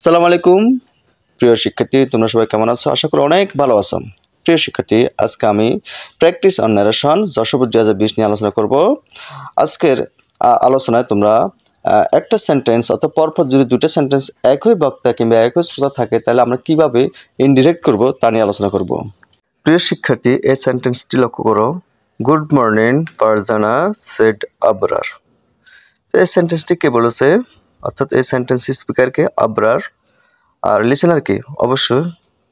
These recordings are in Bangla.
আসসালামু আলাইকুম প্রিয় শিক্ষার্থী, তোমরা সবাই কেমন আছো? আশা করি অনেক ভালো আছো। প্রিয় শিক্ষার্থী, আজকে আমি প্র্যাকটিস অন ন্যারেশন যশোর 2020 নিয়ে আলোচনা করব। আজকের আলোচনায় তোমরা একটা সেন্টেন্স অথবা পরপর যদি দুটো সেন্টেন্স একই বক্তা কিংবা একই শ্রোতা থাকে তাহলে আমরা কিভাবে ইনডিরেক্ট করব তা নিয়ে আলোচনা করব। প্রিয় শিক্ষার্থী, এই সেন্টেন্সটি লক্ষ্য করো। Good morning Farzana said Abrar. এই সেন্টেন্সটি কে বলেছে? অর্থাৎ এই সেন্টেন্স স্পিকারকে আবরার, আর লিসেনার কি? অবশ্যই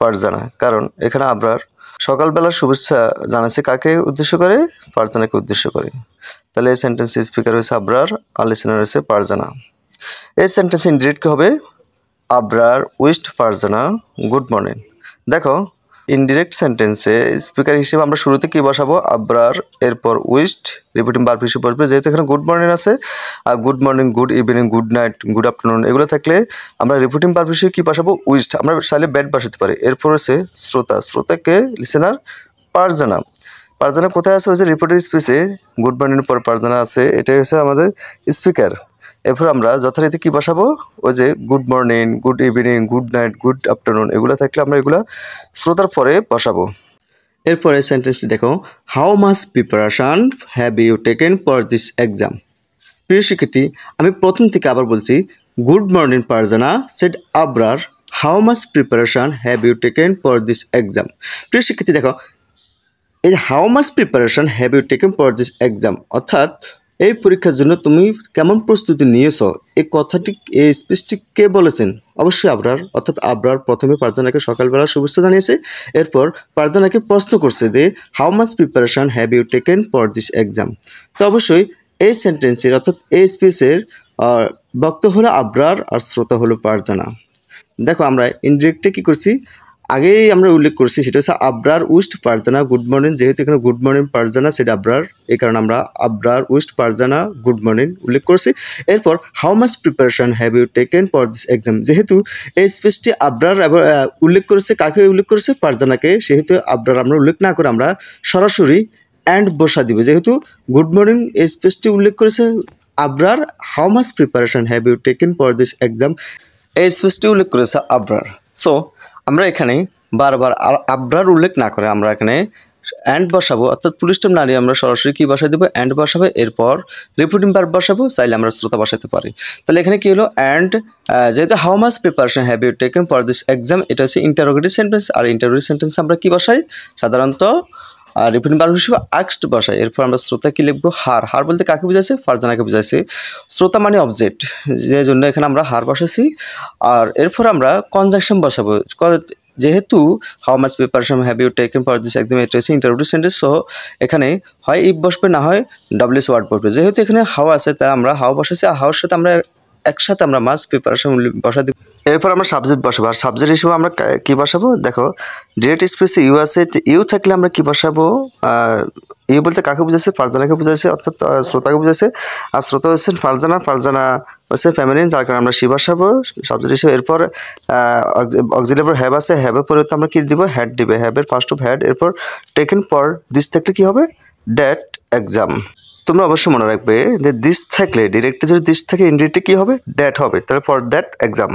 ফারজানা। কারণ এখানে আবরার সকালবেলার শুভেচ্ছা জানাচ্ছে কাকে উদ্দেশ্য করে? ফারজানাকে উদ্দেশ্য করে। তাহলে এই সেন্টেন্স স্পিকার হয়েছে আবরার আর লিসেনার হয়েছে ফারজানা। এই সেন্টেন্স ইনডিরেক্ট কি হবে? Abrar wished Farzana good morning. দেখো, ইনডিরেক্ট সেন্টেন্সে স্পিকার হিসেবে আমরা শুরুতে কি বসাবো? আবরার, এরপর উইশড রিপিটিং ভার্ব হিসেবে বসবে। যেহেতু এখানে গুড মর্নিং আছে, আর good morning, good evening, good night, good afternoon এগুলো থাকলে আমরা রিপিটিং ভার্ব হিসেবে কি বসাবো? উইশড। আমরা চাইলে ব্যাড বসাতে পারি। এরপর হচ্ছে শ্রোতা, শ্রোতাকে লিসেনার ফারজানা। ফারজানা কোথায় আছে? হচ্ছে রিপিটেড স্পেসে গুড মর্নিং পর ফারজানা আছে, এটাই হচ্ছে আমাদের স্পিকার। এরপর আমরা যথারীতি কি বসাবো? ওই যে good morning, good evening, good night, good afternoon এগুলো থাকলে আমরা এগুলো শ্রোতার পরে বসাবো। এরপরে সেন্টেন্সটি দেখো, how much preparation have you taken for this exam. প্রিয় শিক্ষার্থী, আমি প্রথম থেকে আবার বলছি, good morning Farzana said Abrar, how much preparation have you taken for this exam. প্রিয় শিক্ষার্থী দেখো, এই যে how much preparation have you taken for this exam, অর্থাৎ এই পরীক্ষার জন্য তুমি কেমন প্রস্তুতি নিয়েছো, এই কথাটি, এই স্পিচটি কে বলেছেন? অবশ্যই আবরার। অর্থাৎ আবরার প্রথমে ফারজানাকে সকালবেলা শুভেচ্ছা জানিয়েছে, এরপর ফারজানাকে প্রশ্ন করছে যে how much preparation have you taken for this exam. তো অবশ্যই এই সেন্টেন্সের অর্থাৎ এই স্পিচের বক্তা হলো আবরার আর শ্রোতা হলো ফারজানা। দেখো, আমরা ইনডিরেক্টে কী করছি? আগেই আমরা উল্লেখ করছি, সেটা হচ্ছে Abrar wished Farzana good morning. যেহেতু এখানে গুড মর্নিং ফারজানা সেটা আবরার, এই কারণে আমরা Abrar wished Farzana good morning উল্লেখ করছি। এরপর how much preparation have you taken for this exam, যেহেতু এই স্পেসটি আবরার উল্লেখ করেছে, কাকে উল্লেখ করেছে? ফারজানাকে। সেহেতু আবরার আমরা উল্লেখ না করে আমরা সরাসরি অ্যান্ড বসা দিব। যেহেতু গুড মর্নিং এই স্পেসটি উল্লেখ করেছে Abrar, how much preparation have you taken for this exam এই স্পেসটি উল্লেখ করেছে আবরার। সো আমরা এখানে বারবার আবরার উল্লেখ না করে আমরা এখানে অ্যান্ড বসাবো, অর্থাৎ পুলিশ টাইম নাড়িয়ে আমরা সরাসরি কি বসাই দেবো? অ্যান্ড বসাবো। এরপর রিপিটিং ভার্ব বসাবো, চাইলে আমরা শ্রোতা বসাতে পারি। তাহলে এখানে কি হলো? অ্যান্ড যেহেতু how much preparation have you taken for this exam, এটা হচ্ছে ইন্টারোগেটিভ সেন্টেন্স। আর ইন্টারোগেটিভ সেন্টেন্স আমরা কি বসাই? সাধারণত রিপিটিং ভার্ব হিসেবে আস্কড বসাই। এরপর আমরা শ্রোতা কি লিখবো? হার। হার বলতে কাকে বুঝাইছে? ফারজানাকে বুঝাইছে। শ্রোতা মানে অবজেক্ট, যে জন্য এখানে আমরা হার বসাইছি। আর এরপর আমরা কনজাংশন বসাবো। যেহেতু how much preparation have you taken for this exam, এটা হচ্ছে ইন্টারোগেটিভ সেন্টেন্স। সো এখানে হয় ইফ বসবে, না হয় ডব্লিউএস ওয়ার্ড বসবে। যেহেতু এখানে হাউ আছে তাই আমরা হাউ বসাইছি, আর হাউর সাথে আমরা একসাথে আমরা মাচ প্রিপারেশন বসা দিব। এরপর আমরা সাবজেক্ট বসাবো। আর সাবজেক্ট হিসেবে আমরা কি বসাবো? দেখো, ডিরেক্ট স্পেসে ইউ আছে, ইউ থাকলে আমরা কি বসাবো? ইউ বলতে কাকে বুঝাইছে? ফারজানাকে বুঝাইছে, অর্থাৎ শ্রোতাকে বুঝাইছে। আর শ্রোতা হচ্ছেন ফারজানা, ফারজানা হচ্ছে ফ্যামিলিন, যার কারণে আমরা সি বসাবো সাবজেক্ট হিসেবে। এরপর অক্সিলারি হ্যাভ আছে, হ্যাভের পরে আমরা কি দিব? হ্যাড দিবে। হ্যাভের ফার্স্ট অফ হ্যাড। এরপর টেকেন ফর দিস থাকলে কি হবে? That exam. তোমরা অবশ্যই মনে রাখবে যে দিস থাকলে, ডিরেক্টে যদি দিস থাকে, ইনডিরেক্টে কী হবে? দ্যাট হবে। তাহলে ফর দ্যাট এক্সাম।